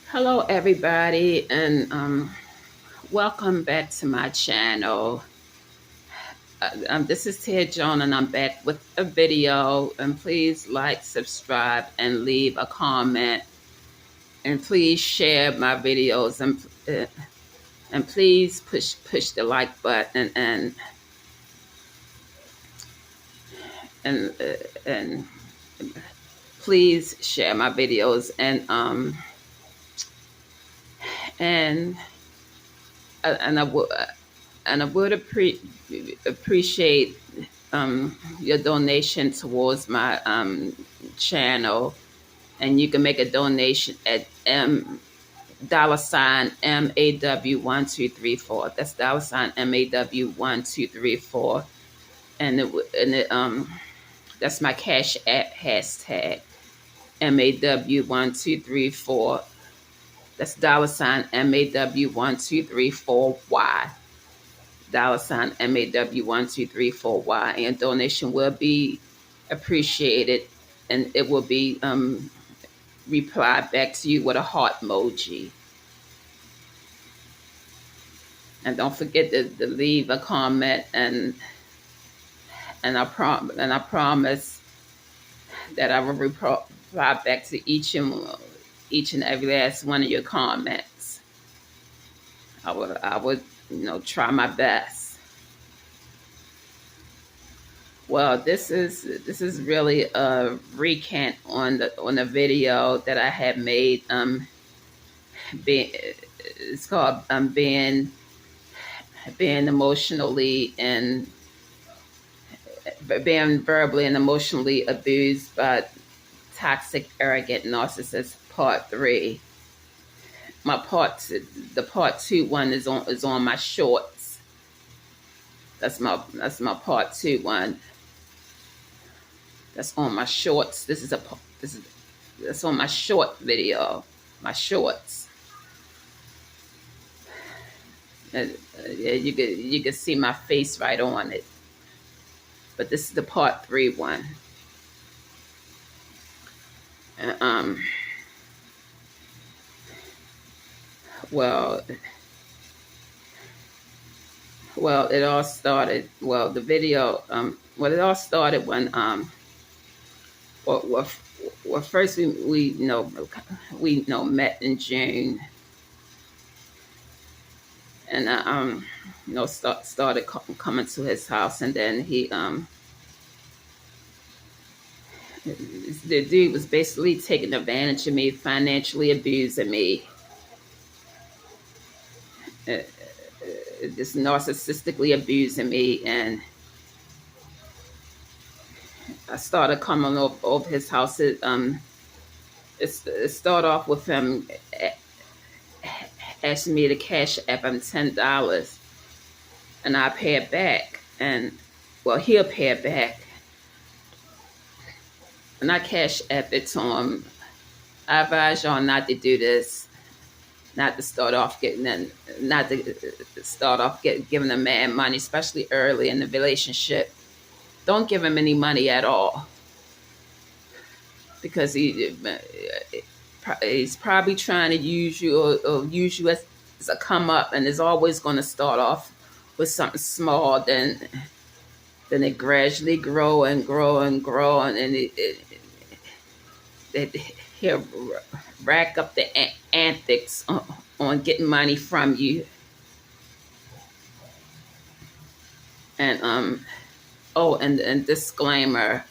Hello, everybody, and welcome back to my channel. This is Ted Joan, and I'm back with a video. And please like, subscribe, and leave a comment. And please share my videos, and please push the like button, and please share my videos, and and I would appreciate your donation towards my channel, and you can make a donation at $MAW1234. That's $MAW1234, and that's my Cash App hashtag MAW1234. That's $MAW1234Y. $MAW1234Y, and donation will be appreciated, and it will be replied back to you with a heart emoji. And don't forget to leave a comment, and I promise that I will reply back to each and every last one of your comments. I would try my best. Well, this is really a recant on the video that I had made. It's called being emotionally and being verbally and emotionally abused by toxic, arrogant narcissist, part 3. The part 2 one is on my shorts. That's my part 2 one. That's on my shorts. That's on my short video. My shorts. Yeah, you can see my face right on it. But this is the part 3 one. And, well, it all started. Well, the video. It all started when well, first we met in June, and started coming to his house, and then the dude was basically taking advantage of me, financially abusing me, just narcissistically abusing me, and I started coming over his house. It started off with him asking me to cash app him $10, and I pay it back, and he'll pay it back, and I cash app it to him. I advise y'all not to do this, not to start off giving a man money, especially early in the relationship. Don't give him any money at all, because he's probably trying to use you or use you as a come up, and is always going to start off with something small, then it gradually grow and grow and grow, and he'll rack up the antics on getting money from you. And and disclaimer,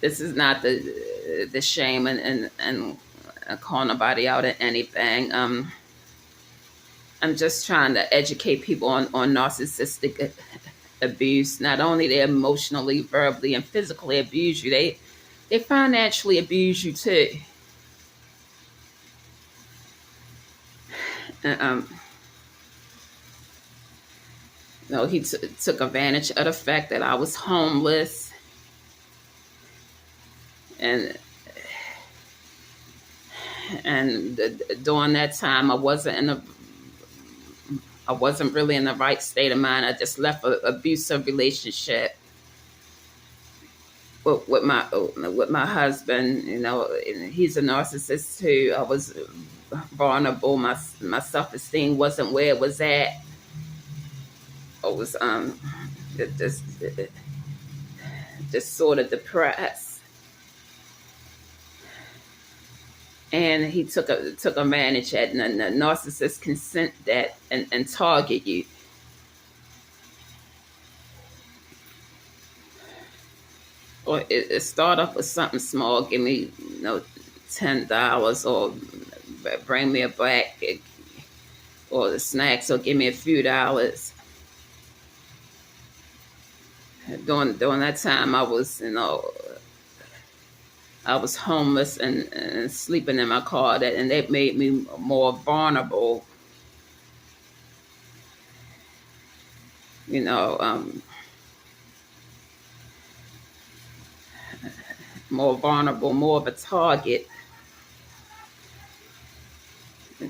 this is not the shame and call nobody out at anything. I'm just trying to educate people on narcissistic abuse. Not only they emotionally, verbally, and physically abuse you, they financially abuse you too. And, he took advantage of the fact that I was homeless, and during that time I wasn't really in the right state of mind. I just left an abusive relationship with my husband. You know, and he's a narcissist too. I was vulnerable. My self esteem wasn't where it was at. I was just sort of depressed, and he took advantage of it. And the narcissist can sense that and target you. Or it start off with something small. Give me, $10, or bring me a bag, or the snacks, or give me a few dollars. During that time, I was, I was homeless and sleeping in my car. And that made me more vulnerable. More vulnerable, more of a target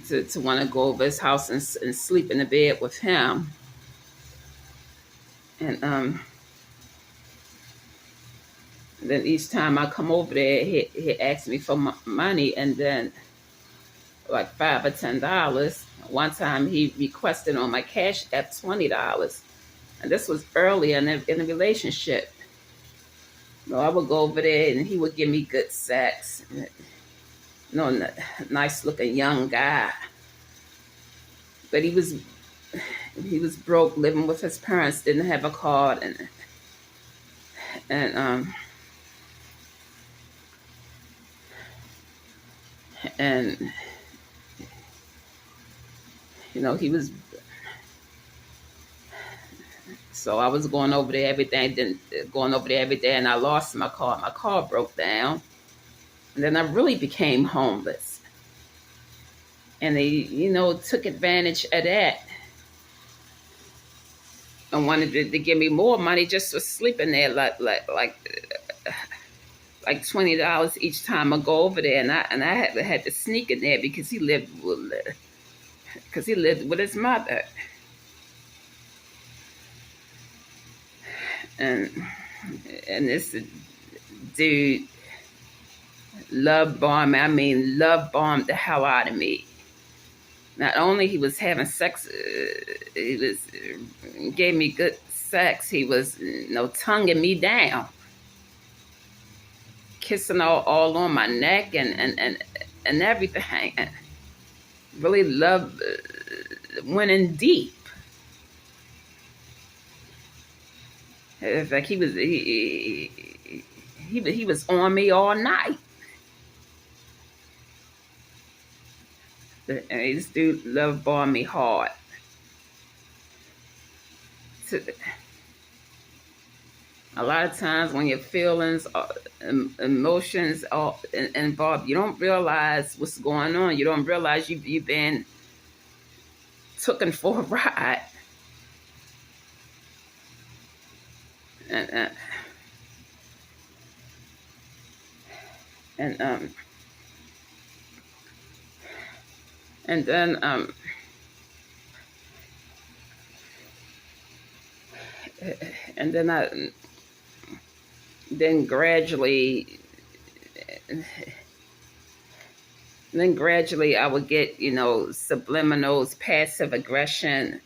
to want to go over his house and sleep in the bed with him. And then each time I come over there, he asks me for money, and then like $5 or $10. One time he requested on my Cash App $20, and this was early in the relationship. I would go over there and he would give me good sex. Nice looking young guy, but he was broke, living with his parents, didn't have a card, and he was. So I was going over there every day, and I lost my car. My car broke down, and then I really became homeless. And they, took advantage of that and wanted to give me more money just for sleeping there, like $20 each time I go over there. And I had to sneak in there because he lived with his mother. And this dude love bombed the hell out of me. Not only he was having sex, he gave me good sex. He was tonguing me down, kissing all on my neck and everything. Really love, went in deep. It's like he was on me all night. And this dude love bombed me hard. A lot of times when your feelings, emotions are involved, you don't realize what's going on. You don't realize you've been taken for a ride. And then gradually I would get, subliminals, passive aggression,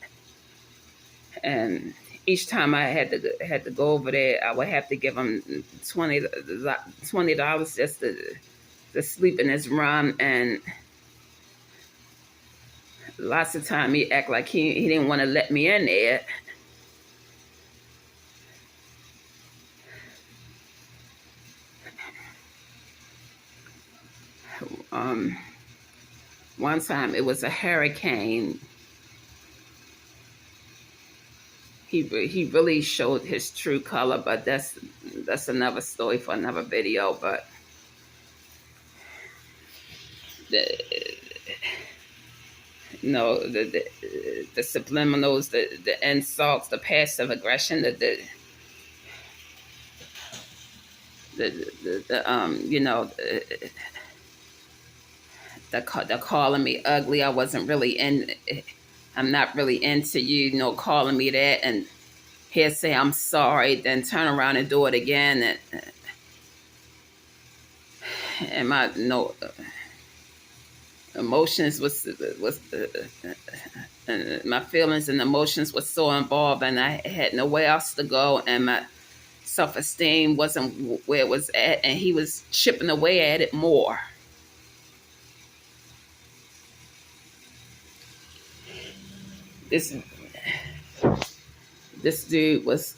and each time I had to go over there, I would have to give him $20 just to sleep in his room. And lots of time he act like he didn't want to let me in there. One time it was a hurricane. He really showed his true color, but that's another story for another video. But the subliminals, the insults, the passive aggression, they're calling me ugly. I'm not really into you, calling me that, and he'll say I'm sorry, then turn around and do it again, and my no emotions was my feelings and emotions was so involved, and I had nowhere else to go, and my self-esteem wasn't where it was at, and he was chipping away at it more. This this dude was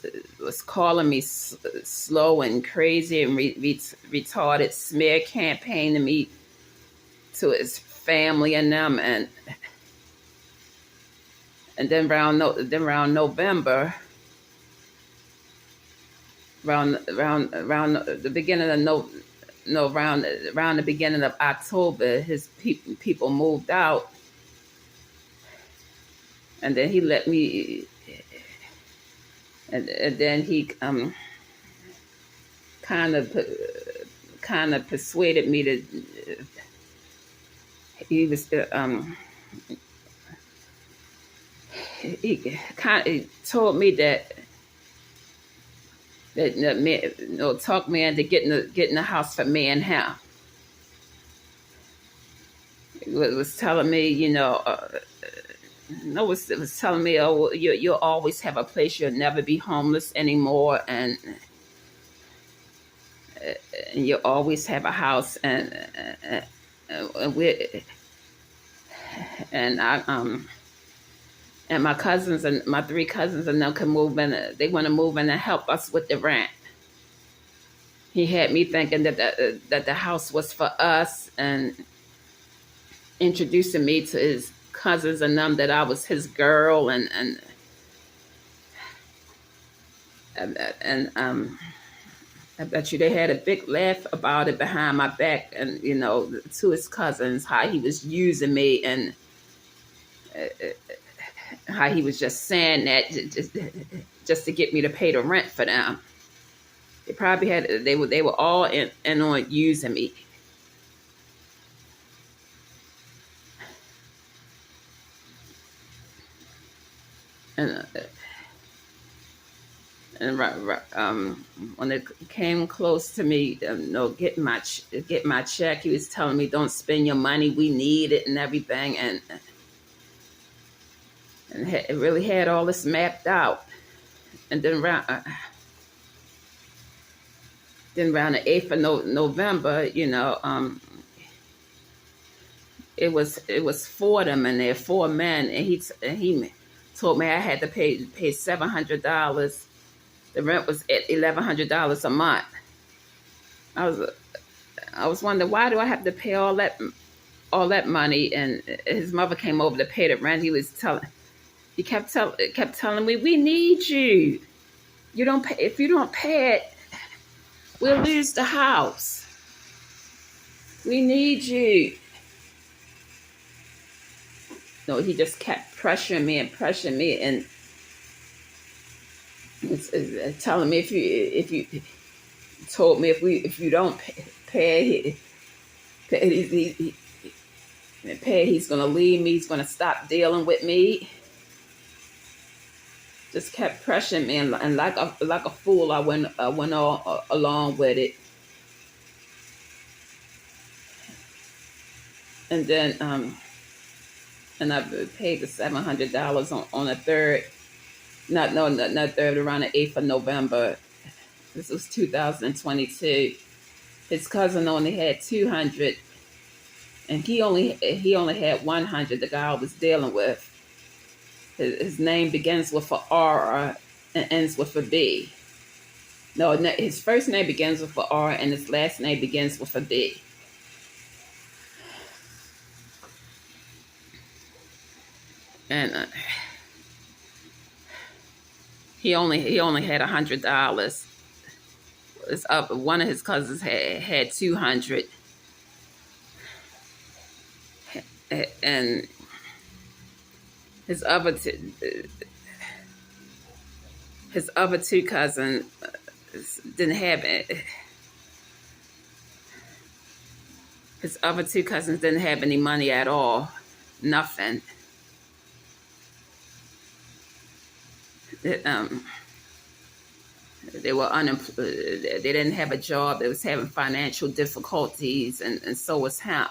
calling me slow and crazy and retarded, smear campaigning me to his family and them, and then around November, around the beginning of around the beginning of October, his people moved out, and then he let me, and then he kind of persuaded me to. He was he kind of told me that me, talk me into getting a house for me and him. It was telling me, it was telling me, oh, you'll always have a place. You'll never be homeless anymore, and you'll always have a house, and we and I and my cousins and my 3 cousins and them can move in. They want to move in and help us with the rent. He had me thinking that the house was for us, and introducing me to his cousins and them that I was his girl, and I bet you they had a big laugh about it behind my back, and to his cousins, how he was using me, and how he was just saying that just to get me to pay the rent for them. They probably they were all in on using me. And when it came close to me, get my check, he was telling me, "Don't spend your money. We need it and everything." And it really had all this mapped out. And then around the 8th of November, it was 4 of them, and they're 4 men, and he told me I had to pay $700. The rent was at $1,100 a month. I was wondering, why do I have to pay all that money? And his mother came over to pay the rent. He kept telling me, "We need you. You don't pay. If you don't pay it, we'll lose the house. We need you." No, he just kept pressuring me, and telling me, if you told me if you don't pay, he's gonna leave me. He's gonna stop dealing with me. Just kept pressuring me, and like a fool, I went all along with it. And then and I paid the $700 on the 3rd. Not 3rd, around the 8th of November. This was 2022. His cousin only had 200, and he only had 100. The guy I was dealing with. His name begins with a R and ends with a B. No, his first name begins with a R and his last name begins with a B. And he only had $100. One of his cousins had 200, and his other two cousins didn't have it. His other 2 cousins didn't have any money at all, nothing. They were unemployed. They didn't have a job. They was having financial difficulties, and so was him.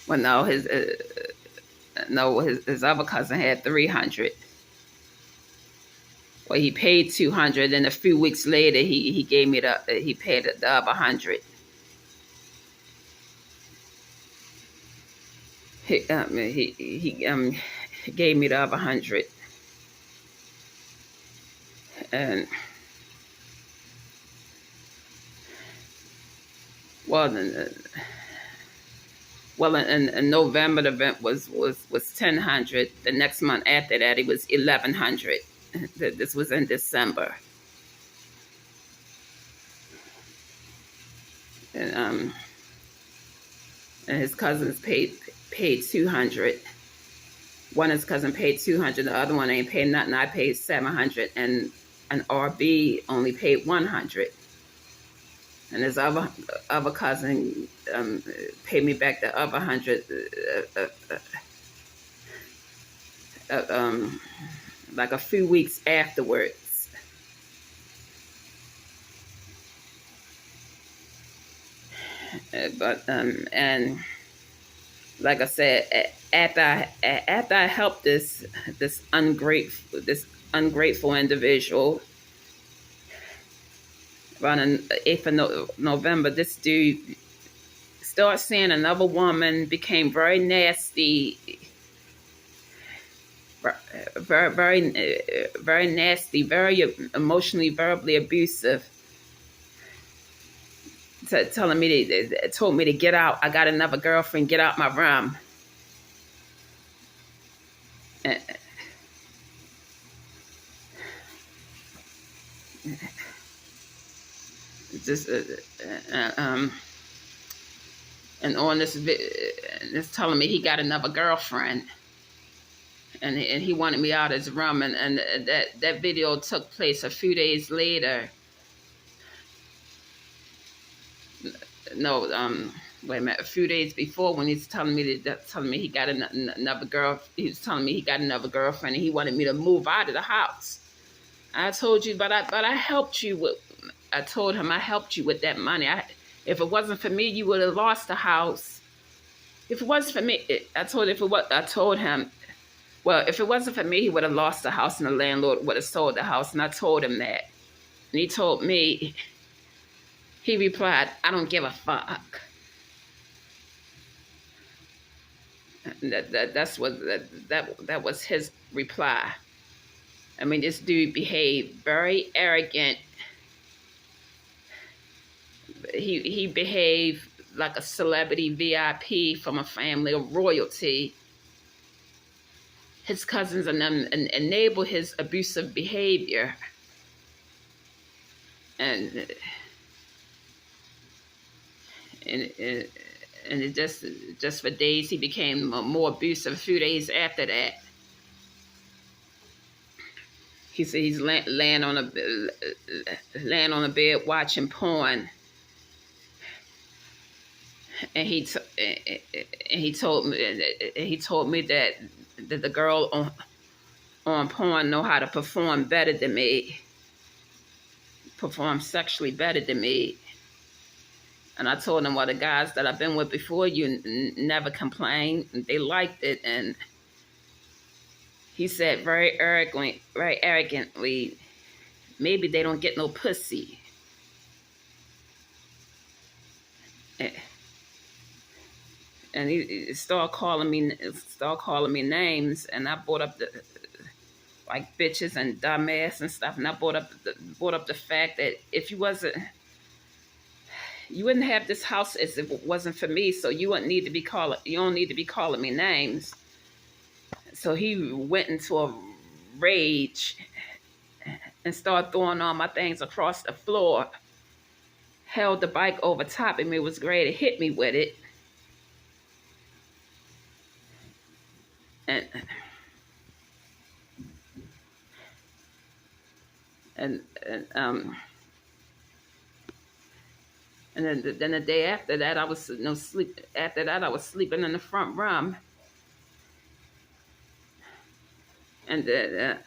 Well, no, his other cousin had 300. Well, he paid 200, and a few weeks later, he gave me he paid the other 100. He gave me the other 100, and well, in November the event was 1,000. The next month after that, it was 1,100. This was in December, and his cousins paid 200. One of his cousins paid 200. The other one ain't paid nothing. I paid 700, and RB only paid 100. And his other cousin paid me back the other 100, like a few weeks afterwards. But and like I said, after I helped this ungrateful individual, around the 8th of November, this dude started seeing another woman, became very nasty, very nasty, very emotionally, verbally abusive. Told me to get out. I got another girlfriend. Get out my room. Just and on this, it's telling me he got another girlfriend, and he wanted me out of his room, and that video took place a few days later. No, wait a minute. A few days before, when he's telling me he got another girl, he was telling me he got another girlfriend, and he wanted me to move out of the house. I told you, but I helped you with. I told him I helped you with that money. If it wasn't for me, you would have lost the house. If it wasn't for me, I told him, well, if it wasn't for me, he would have lost the house, and the landlord would have sold the house. And I told him that, and he told me. He replied, "I don't give a fuck." That was his reply. I mean, this dude behaved very arrogant. He behaved like a celebrity VIP from a family of royalty. His cousins and them enable his abusive behavior, and it just for days he became more abusive. A few days after that, he said he's laying on a bed watching porn, and he told me that the girl on porn know how to perform better than me, perform sexually better than me. And I told him, well, the guys that I've been with before you never complained. They liked it. And he said very arrogantly, maybe they don't get no pussy. And he started calling me names. And I brought up like bitches and dumbass and stuff. And I brought up the fact that if you wouldn't have this house if it wasn't for me, so you don't need to be calling me names. So he went into a rage and started throwing all my things across the floor, held the bike over top of me, was ready to hit me with it. And then the day after that, I was sleep. After that, I was sleeping in the front room, and then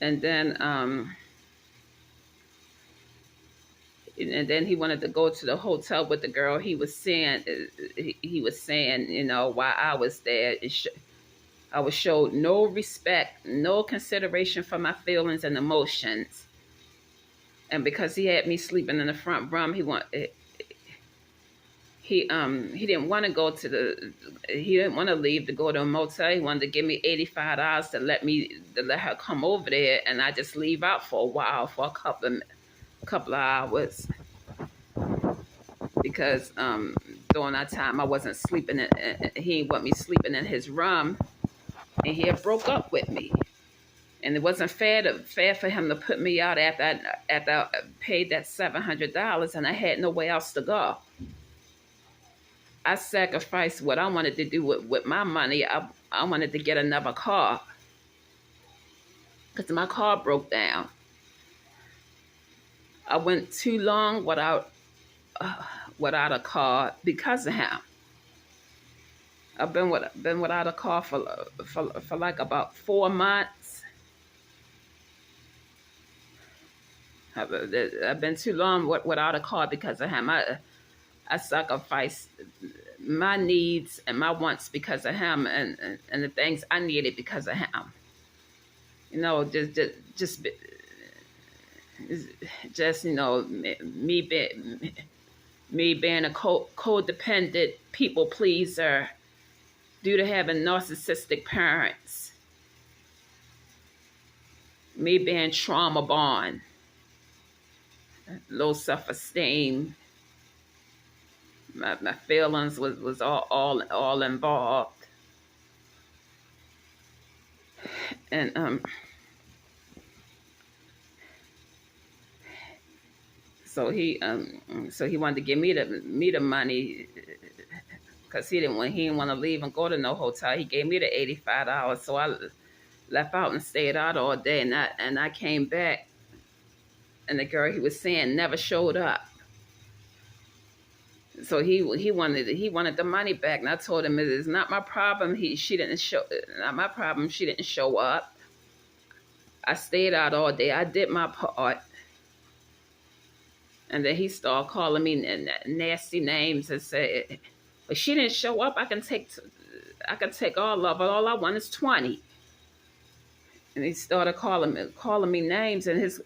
and then um and then he wanted to go to the hotel with the girl. He was saying, he was saying, while I was there, I was showed no respect, no consideration for my feelings and emotions. And because he had me sleeping in the front room, he didn't want to go to he didn't want to leave to go to a motel. He wanted to give me $85 to let her come over there, and I just leave out for a while, for a couple of hours, because during that time I wasn't sleeping. He didn't want me sleeping in his room, and he had broke up with me. And it wasn't fair for him to put me out after I paid that $700, and I had nowhere else to go. I sacrificed what I wanted to do with my money. I wanted to get another car because my car broke down. I went too long without a car because of him. I've been without a car for like about 4 months. I've been too long without a car because of him. I sacrificed my needs and my wants because of him, and the things I needed because of him. Just me being a codependent people pleaser due to having narcissistic parents. Me being trauma bond, low self-esteem. My feelings was all involved. And so he wanted to give me the money, because he didn't want to leave and go to no hotel. He gave me the $85, so I left out and stayed out all day, and I came back, and the girl he was seeing never showed up. So he wanted the money back, and I told him it's not my problem. She didn't show. Not my problem. She didn't show up. I stayed out all day. I did my part, and then he started calling me nasty names and said, "But she didn't show up. I can take all of it. All I want is 20." And he started calling me names, and his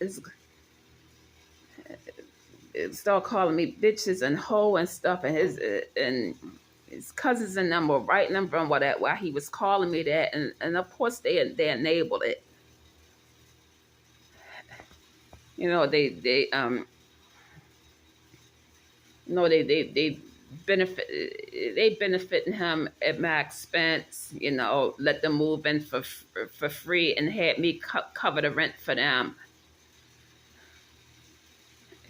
started calling me bitches and hoe and stuff, and his cousins and them were writing them from why he was calling me that, and of course they enabled it. They benefiting him at my expense. Let them move in for free and had me cover the rent for them.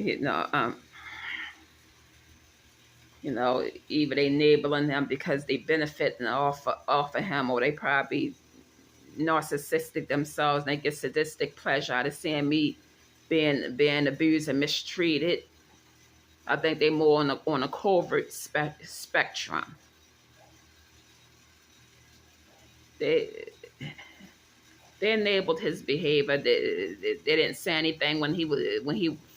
Either they enabling them because they benefiting off of him, or they probably narcissistic themselves, and they get sadistic pleasure out of seeing me being abused and mistreated. I think they more on a covert spectrum. They enabled his behavior. They didn't say anything when he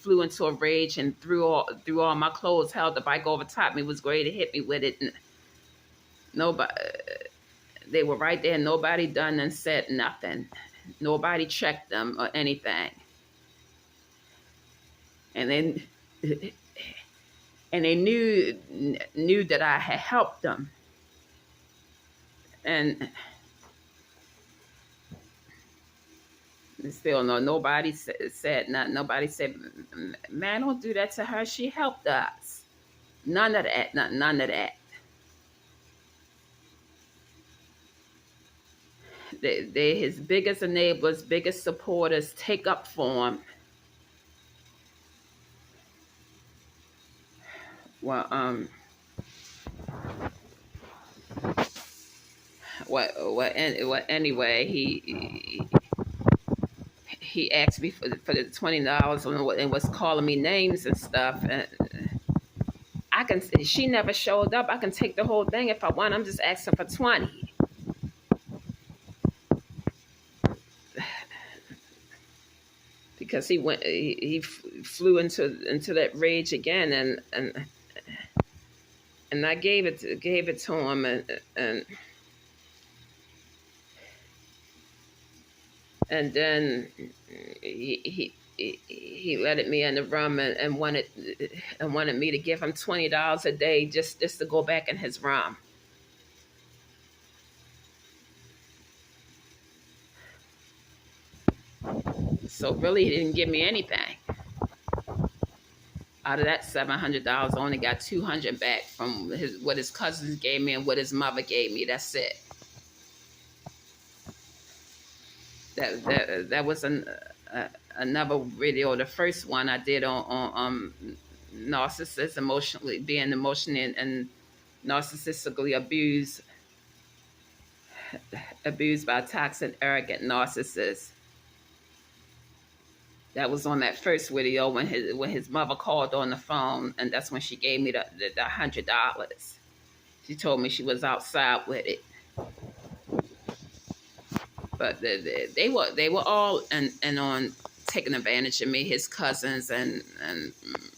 flew into a rage and threw all my clothes, held the bike over top me, was ready to hit me with it. And nobody, they were right there. Nobody done and said nothing. Nobody checked them or anything. And then they knew that I had helped them. And still nobody said nothing. Nobody said, "Man, don't do that to her. She helped us." None of that. None of that. They his biggest enablers, biggest supporters. Take up for him. Well, anyway, he asked me for the $20 and was calling me names and stuff. And she never showed up. I can take the whole thing if I want. I'm just asking for 20. because he flew into that rage again, and I gave it to him, and then he let me in the room and wanted me to give him $20 a day just to go back in his room. So really, he didn't give me anything. Out of that $700, I only got $200 back from what his cousins gave me and what his mother gave me. That's it. That was another video. The first one I did on narcissists being emotionally and narcissistically abused by toxic, arrogant narcissists. That was on that first video when his mother called on the phone, and that's when she gave me the $100. She told me she was outside with it, but they were all and on taking advantage of me. His cousins and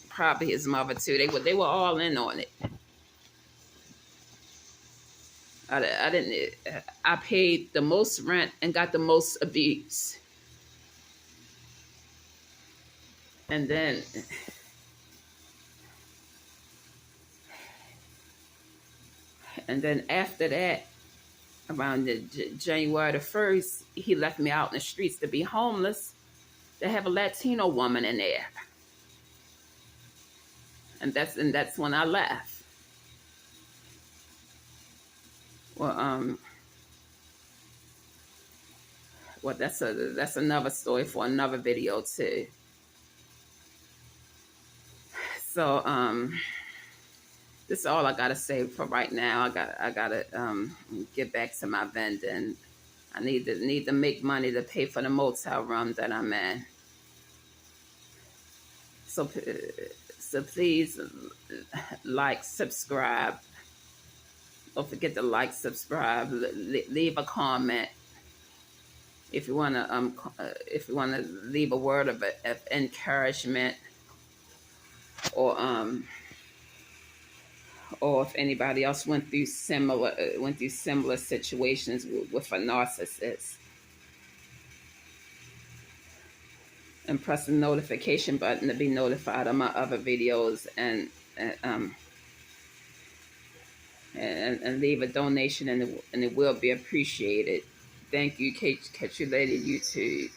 probably his mother too. They were all in on it. I paid the most rent and got the most abuse. And then after that, around January the 1st, he left me out in the streets to be homeless. They have a Latino woman in there. And that's when I left. Well, that's another story for another video too. So this is all I gotta say for right now. I gotta get back to my vending. I need to make money to pay for the motel room that I'm in. So please like, subscribe. Don't forget to like, subscribe, leave a comment. If you wanna leave a word of encouragement, or if anybody else went through similar situations with a narcissist, and press the notification button to be notified of my other videos, and leave a donation, and it will be appreciated. Thank you. Catch you later, YouTube.